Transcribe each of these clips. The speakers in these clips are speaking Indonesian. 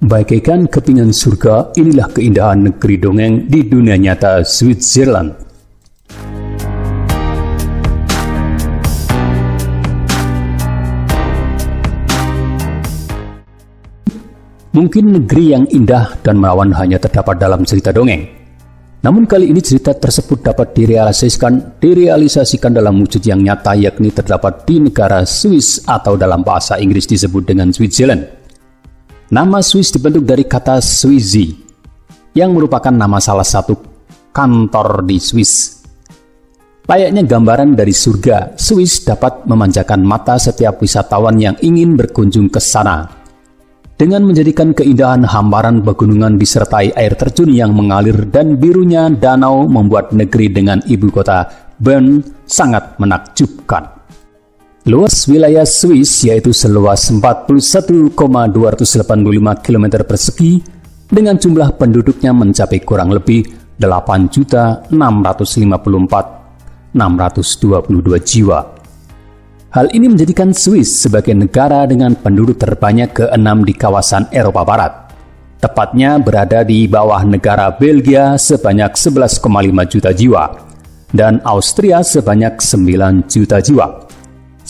Bagaikan kepingan surga, inilah keindahan negeri dongeng di dunia nyata Switzerland. Mungkin negeri yang indah dan menawan hanya terdapat dalam cerita dongeng. Namun kali ini cerita tersebut dapat direalisasikan dalam wujud yang nyata, yakni terdapat di negara Swiss atau dalam bahasa Inggris disebut dengan Switzerland. Nama Swiss dibentuk dari kata Swissi, yang merupakan nama salah satu kantor di Swiss. Layaknya gambaran dari surga, Swiss dapat memanjakan mata setiap wisatawan yang ingin berkunjung ke sana. Dengan menjadikan keindahan hamparan pegunungan disertai air terjun yang mengalir dan birunya danau membuat negeri dengan ibu kota Bern sangat menakjubkan. Luas wilayah Swiss yaitu seluas 41,285 km persegi dengan jumlah penduduknya mencapai kurang lebih 8.654.622 jiwa. Hal ini menjadikan Swiss sebagai negara dengan penduduk terbanyak ke-6 di kawasan Eropa Barat. Tepatnya berada di bawah negara Belgia sebanyak 11,5 juta jiwa dan Austria sebanyak 9 juta jiwa.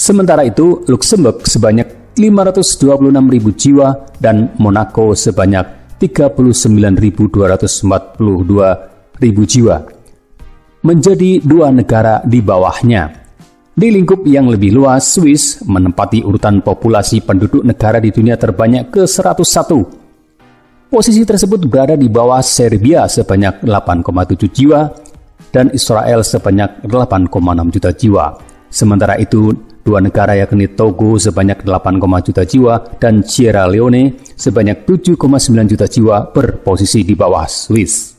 Sementara itu, Luxembourg sebanyak 526.000 jiwa dan Monaco sebanyak 39.242.000 jiwa. Menjadi dua negara di bawahnya. Di lingkup yang lebih luas, Swiss menempati urutan populasi penduduk negara di dunia terbanyak ke-101. Posisi tersebut berada di bawah Serbia sebanyak 8,7 jiwa dan Israel sebanyak 8,6 juta jiwa. Sementara itu, dua negara yakni Togo sebanyak 8, juta jiwa dan Sierra Leone sebanyak 7,9 juta jiwa berposisi di bawah Swiss.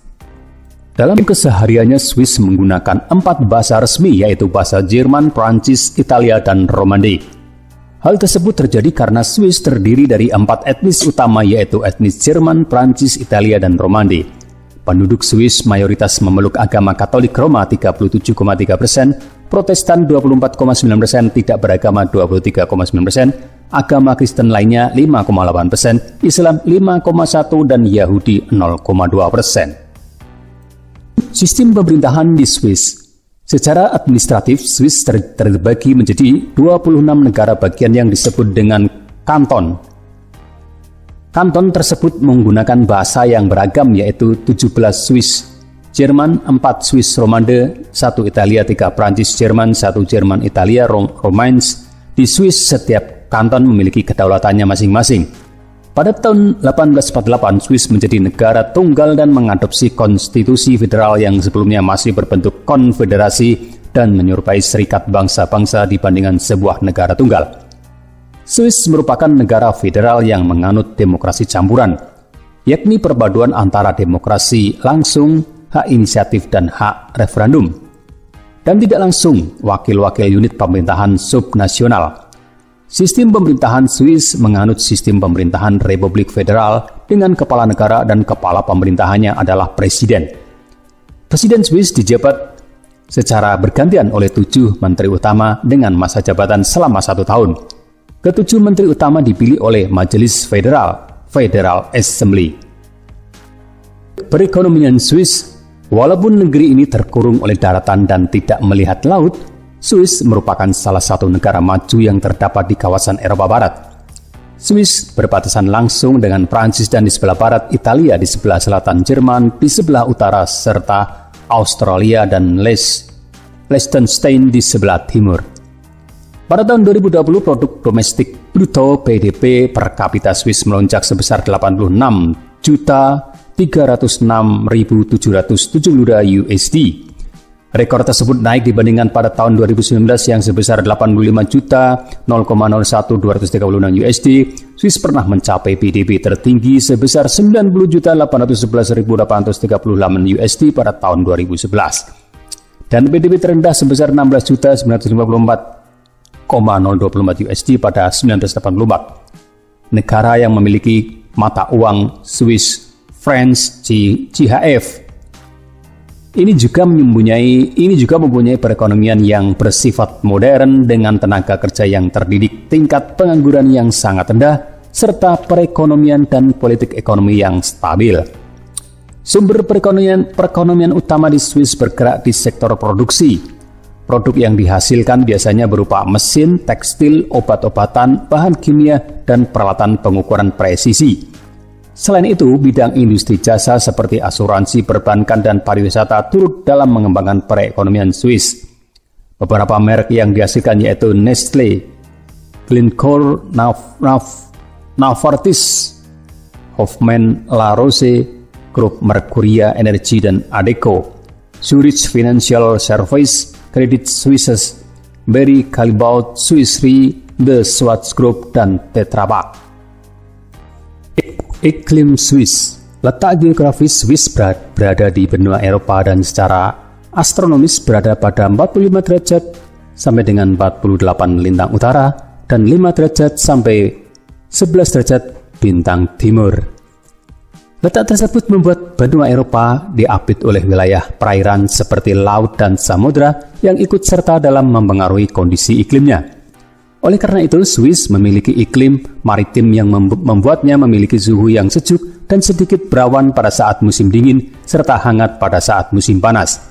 Dalam kesehariannya, Swiss menggunakan 4 bahasa resmi, yaitu bahasa Jerman, Prancis, Italia, dan Romande. Hal tersebut terjadi karena Swiss terdiri dari 4 etnis utama, yaitu etnis Jerman, Prancis, Italia, dan Romande. Penduduk Swiss mayoritas memeluk agama Katolik Roma 37,3%, Protestan 24,9%, tidak beragama 23,9%, agama Kristen lainnya 5,8%, Islam 5,1%, dan Yahudi 0,2%. Sistem pemerintahan di Swiss. Secara administratif, Swiss terbagi menjadi 26 negara bagian yang disebut dengan kanton. Kanton tersebut menggunakan bahasa yang beragam, yaitu 17 Swiss Jerman, 4 Swiss Romande, 1 Italia, 3 Prancis Jerman, 1 Jerman Italia Romains. Di Swiss setiap kanton memiliki kedaulatannya masing-masing. Pada tahun 1848, Swiss menjadi negara tunggal dan mengadopsi konstitusi federal yang sebelumnya masih berbentuk konfederasi dan menyerupai serikat bangsa-bangsa dibandingkan sebuah negara tunggal. Swiss merupakan negara federal yang menganut demokrasi campuran, yakni perpaduan antara demokrasi langsung, hak inisiatif, dan hak referendum, dan tidak langsung wakil-wakil unit pemerintahan subnasional. Sistem pemerintahan Swiss menganut sistem pemerintahan Republik Federal dengan kepala negara dan kepala pemerintahannya adalah presiden. Presiden Swiss dijabat secara bergantian oleh 7 menteri utama dengan masa jabatan selama 1 tahun. Ke-7 menteri utama dipilih oleh Majelis Federal, Federal Assembly. Perekonomian Swiss. Walaupun negeri ini terkurung oleh daratan dan tidak melihat laut, Swiss merupakan salah satu negara maju yang terdapat di kawasan Eropa Barat. Swiss berbatasan langsung dengan Prancis dan di sebelah barat Italia, di sebelah selatan Jerman, di sebelah utara serta Australia dan Liechtenstein di sebelah timur. Pada tahun 2020, produk domestik bruto PDB per kapita Swiss melonjak sebesar 86.306.772 USD. Rekor tersebut naik dibandingkan pada tahun 2019 yang sebesar 85.001.236 USD. Swiss pernah mencapai PDB tertinggi sebesar 90.811.838 USD pada tahun 2011. Dan PDB terendah sebesar 16.954.024 USD pada 1984. Negara yang memiliki mata uang Swiss francs CHF ini juga mempunyai perekonomian yang bersifat modern dengan tenaga kerja yang terdidik, tingkat pengangguran yang sangat rendah, serta perekonomian dan politik ekonomi yang stabil. Sumber perekonomian utama di Swiss bergerak di sektor produksi. Produk yang dihasilkan biasanya berupa mesin, tekstil, obat-obatan, bahan kimia, dan peralatan pengukuran presisi. Selain itu, bidang industri jasa seperti asuransi, perbankan, dan pariwisata turut dalam mengembangkan perekonomian Swiss. Beberapa merek yang dihasilkan yaitu Nestlé, Glencore, Novartis, Hoffmann La Roche, Grup Mercuria Energy, dan Adecco, Zurich Financial Service, Credit Suisse, Berry Callebaut, Swiss Re, The Schwarz Group, dan Tetra Pak. Iklim Swiss. Letak geografis Swiss berada di benua Eropa dan secara astronomis berada pada 45 derajat sampai dengan 48 lintang utara dan 5 derajat sampai 11 derajat bintang timur. Letak tersebut membuat benua Eropa diapit oleh wilayah perairan seperti laut dan samudra yang ikut serta dalam mempengaruhi kondisi iklimnya. Oleh karena itu, Swiss memiliki iklim maritim yang membuatnya memiliki suhu yang sejuk dan sedikit berawan pada saat musim dingin serta hangat pada saat musim panas.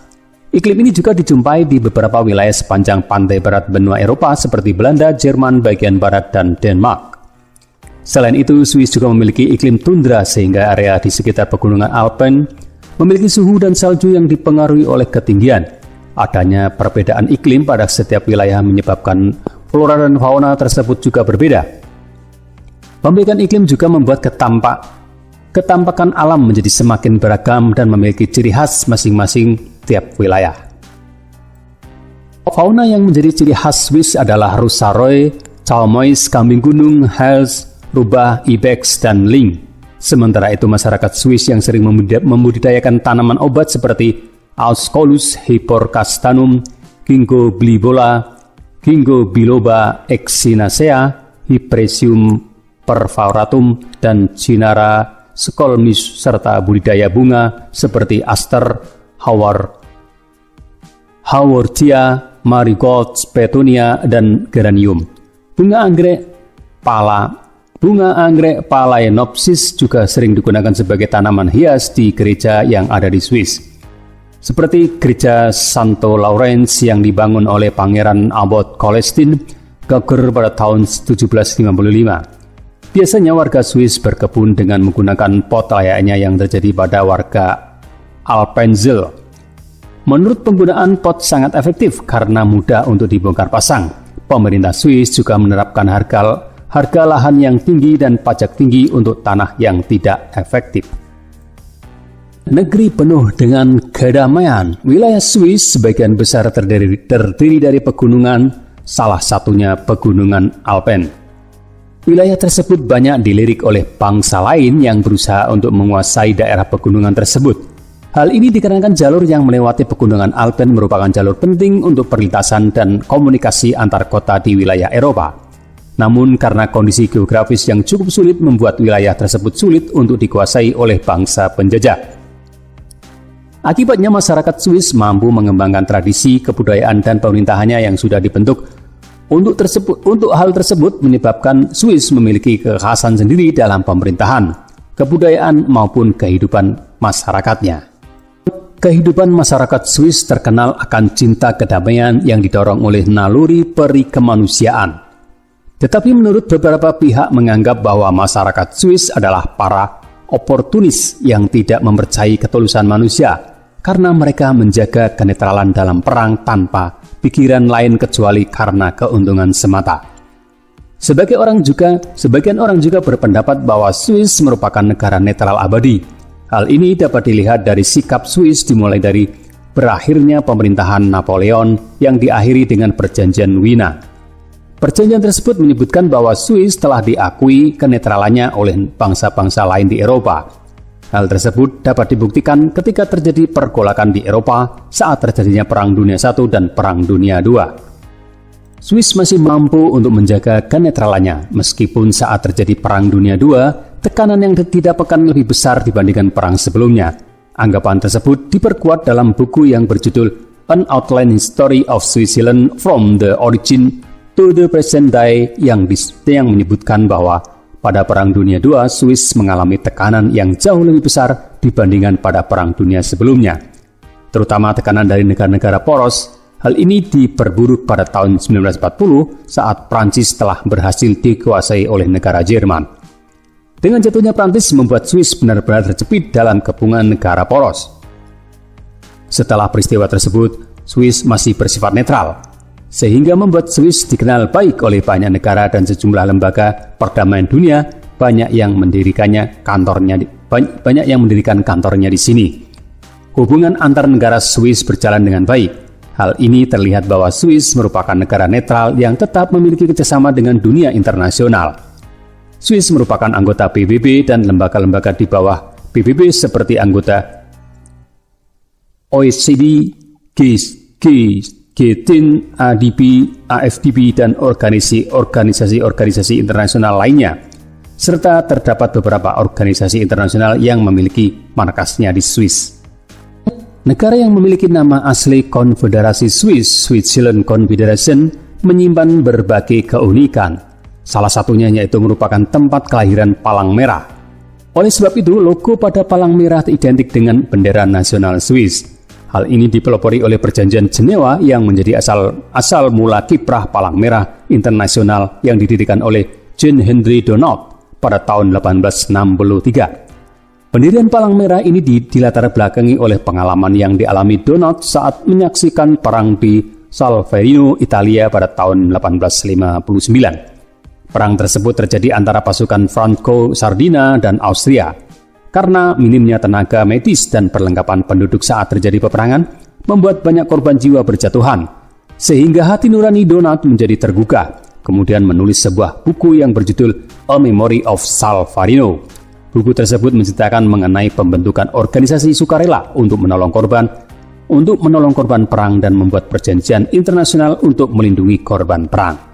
Iklim ini juga dijumpai di beberapa wilayah sepanjang pantai barat benua Eropa seperti Belanda, Jerman bagian barat, dan Denmark. Selain itu, Swiss juga memiliki iklim tundra sehingga area di sekitar pegunungan Alpen memiliki suhu dan salju yang dipengaruhi oleh ketinggian. Adanya perbedaan iklim pada setiap wilayah menyebabkan flora dan fauna tersebut juga berbeda. Pemberian iklim juga membuat ketampakan alam menjadi semakin beragam dan memiliki ciri khas masing-masing tiap wilayah. Fauna yang menjadi ciri khas Swiss adalah rusa roe, cowmois, kambing gunung, hels, rubah, ibex, dan ling. Sementara itu, masyarakat Swiss yang sering membudidayakan tanaman obat seperti Ausculus hyporcastanum, Ginkgo biloba, Echinacea, Hypericium perforatum, dan Cinara scolmis, serta budidaya bunga seperti aster, Howardia, marigold, petunia, dan geranium. Bunga anggrek Phalaenopsis juga sering digunakan sebagai tanaman hias di gereja yang ada di Swiss, seperti gereja Santo Laurence yang dibangun oleh Pangeran Abbot Coelestin Gauger pada tahun 1755. Biasanya warga Swiss berkebun dengan menggunakan pot layaknya yang terjadi pada warga Alpenzell. Menurut penggunaan pot sangat efektif karena mudah untuk dibongkar pasang. Pemerintah Swiss juga menerapkan harga lahan yang tinggi dan pajak tinggi untuk tanah yang tidak efektif. Negeri penuh dengan kedamaian. Wilayah Swiss sebagian besar terdiri dari pegunungan, salah satunya pegunungan Alpen. Wilayah tersebut banyak dilirik oleh bangsa lain yang berusaha untuk menguasai daerah pegunungan tersebut. Hal ini dikarenakan jalur yang melewati pegunungan Alpen merupakan jalur penting untuk perlintasan dan komunikasi antar kota di wilayah Eropa. Namun karena kondisi geografis yang cukup sulit membuat wilayah tersebut sulit untuk dikuasai oleh bangsa penjajah. Akibatnya masyarakat Swiss mampu mengembangkan tradisi, kebudayaan, dan pemerintahannya yang sudah dibentuk. Untuk hal tersebut menyebabkan Swiss memiliki kekhasan sendiri dalam pemerintahan, kebudayaan, maupun kehidupan masyarakatnya. Kehidupan masyarakat Swiss terkenal akan cinta kedamaian yang didorong oleh naluri peri kemanusiaan. Tetapi menurut beberapa pihak menganggap bahwa masyarakat Swiss adalah para oportunis yang tidak mempercayai ketulusan manusia karena mereka menjaga kenetralan dalam perang tanpa pikiran lain kecuali karena keuntungan semata. Sebagian orang juga berpendapat bahwa Swiss merupakan negara netral abadi. Hal ini dapat dilihat dari sikap Swiss dimulai dari berakhirnya pemerintahan Napoleon yang diakhiri dengan Perjanjian Wina. Perjanjian tersebut menyebutkan bahwa Swiss telah diakui kenetralannya oleh bangsa-bangsa lain di Eropa. Hal tersebut dapat dibuktikan ketika terjadi pergolakan di Eropa saat terjadinya Perang Dunia I dan Perang Dunia II. Swiss masih mampu untuk menjaga kenetralannya, meskipun saat terjadi Perang Dunia II, tekanan yang tidak akan lebih besar dibandingkan perang sebelumnya. Anggapan tersebut diperkuat dalam buku yang berjudul An Outline History of Switzerland from the Origin to the Present Day yang menyebutkan bahwa pada Perang Dunia II, Swiss mengalami tekanan yang jauh lebih besar dibandingkan pada Perang Dunia sebelumnya, terutama tekanan dari negara-negara poros. Hal ini diperburuk pada tahun 1940 saat Prancis telah berhasil dikuasai oleh negara Jerman. Dengan jatuhnya Prancis membuat Swiss benar-benar terjepit dalam kepungan negara poros. Setelah peristiwa tersebut, Swiss masih bersifat netral, sehingga membuat Swiss dikenal baik oleh banyak negara dan sejumlah lembaga perdamaian dunia. Banyak yang mendirikan kantornya di sini. Hubungan antar negara Swiss berjalan dengan baik. Hal ini terlihat bahwa Swiss merupakan negara netral yang tetap memiliki kerjasama dengan dunia internasional. Swiss merupakan anggota PBB dan lembaga-lembaga di bawah PBB seperti anggota OECD, G10, ADB, AFDB, dan organisasi-organisasi internasional lainnya, serta terdapat beberapa organisasi internasional yang memiliki markasnya di Swiss. Negara yang memiliki nama asli Konfederasi Swiss, Switzerland Confederation, menyimpan berbagai keunikan. Salah satunya yaitu merupakan tempat kelahiran palang merah. Oleh sebab itu, logo pada palang merah identik dengan bendera nasional Swiss. Hal ini dipelopori oleh Perjanjian Jenewa yang menjadi asal mula kiprah palang merah internasional yang didirikan oleh Jean Henry Donat pada tahun 1863. Pendirian palang merah ini dilatar belakangi oleh pengalaman yang dialami Donat saat menyaksikan perang di Solferino, Italia pada tahun 1859. Perang tersebut terjadi antara pasukan Franco Sardinia dan Austria. Karena minimnya tenaga medis dan perlengkapan penduduk saat terjadi peperangan, membuat banyak korban jiwa berjatuhan, sehingga hati nurani Donat menjadi tergugah. Kemudian menulis sebuah buku yang berjudul A Memory of Solferino. Buku tersebut menceritakan mengenai pembentukan organisasi sukarela untuk menolong korban perang dan membuat perjanjian internasional untuk melindungi korban perang.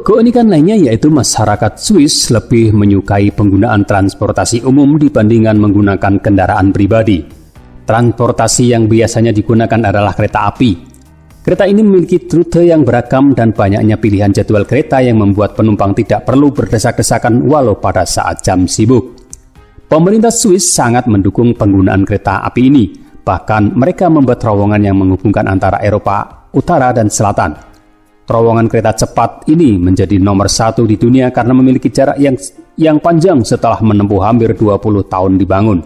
Keunikan lainnya yaitu masyarakat Swiss lebih menyukai penggunaan transportasi umum dibandingkan menggunakan kendaraan pribadi. Transportasi yang biasanya digunakan adalah kereta api. Kereta ini memiliki rute yang beragam dan banyaknya pilihan jadwal kereta yang membuat penumpang tidak perlu berdesak-desakan walau pada saat jam sibuk. Pemerintah Swiss sangat mendukung penggunaan kereta api ini, bahkan mereka membuat terowongan yang menghubungkan antara Eropa Utara dan Selatan. Terowongan kereta cepat ini menjadi nomor 1 di dunia karena memiliki jarak yang panjang setelah menempuh hampir 20 tahun dibangun.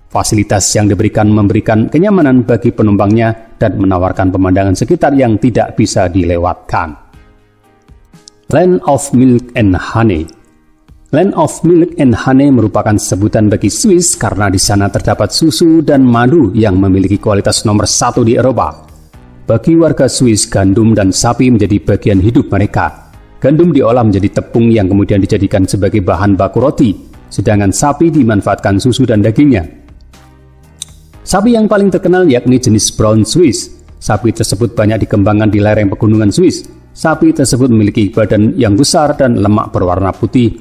Fasilitas yang memberikan kenyamanan bagi penumpangnya dan menawarkan pemandangan sekitar yang tidak bisa dilewatkan. Land of Milk and Honey. Land of Milk and Honey merupakan sebutan bagi Swiss karena di sana terdapat susu dan madu yang memiliki kualitas nomor 1 di Eropa. Bagi warga Swiss, gandum dan sapi menjadi bagian hidup mereka. Gandum diolah menjadi tepung yang kemudian dijadikan sebagai bahan baku roti, sedangkan sapi dimanfaatkan susu dan dagingnya. Sapi yang paling terkenal yakni jenis Brown Swiss. Sapi tersebut banyak dikembangkan di lereng pegunungan Swiss. Sapi tersebut memiliki badan yang besar dan lemak berwarna putih,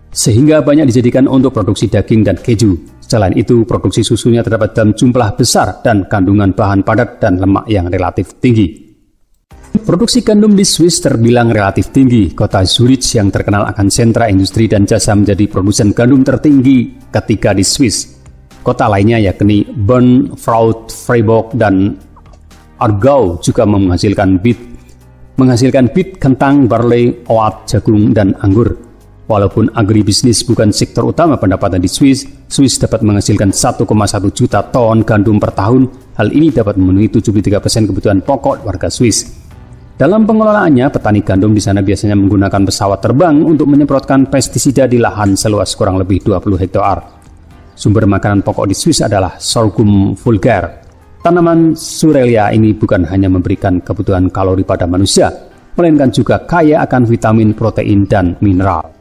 sehingga banyak dijadikan untuk produksi daging dan keju. Selain itu, produksi susunya terdapat dalam jumlah besar dan kandungan bahan padat dan lemak yang relatif tinggi. Produksi gandum di Swiss terbilang relatif tinggi. Kota Zurich yang terkenal akan sentra industri dan jasa menjadi produsen gandum tertinggi ketiga di Swiss. Kota lainnya yakni Bern, Fraud, Freiburg, dan Aargau juga menghasilkan bit, kentang, barley, oat, jagung, dan anggur. Walaupun agribisnis bukan sektor utama pendapatan di Swiss dapat menghasilkan 1,1 juta ton gandum per tahun. Hal ini dapat memenuhi 73% kebutuhan pokok warga Swiss. Dalam pengelolaannya, petani gandum di sana biasanya menggunakan pesawat terbang untuk menyemprotkan pestisida di lahan seluas kurang lebih 20 hektar. Sumber makanan pokok di Swiss adalah sorghum vulgar. Tanaman Surelia ini bukan hanya memberikan kebutuhan kalori pada manusia, melainkan juga kaya akan vitamin, protein, dan mineral.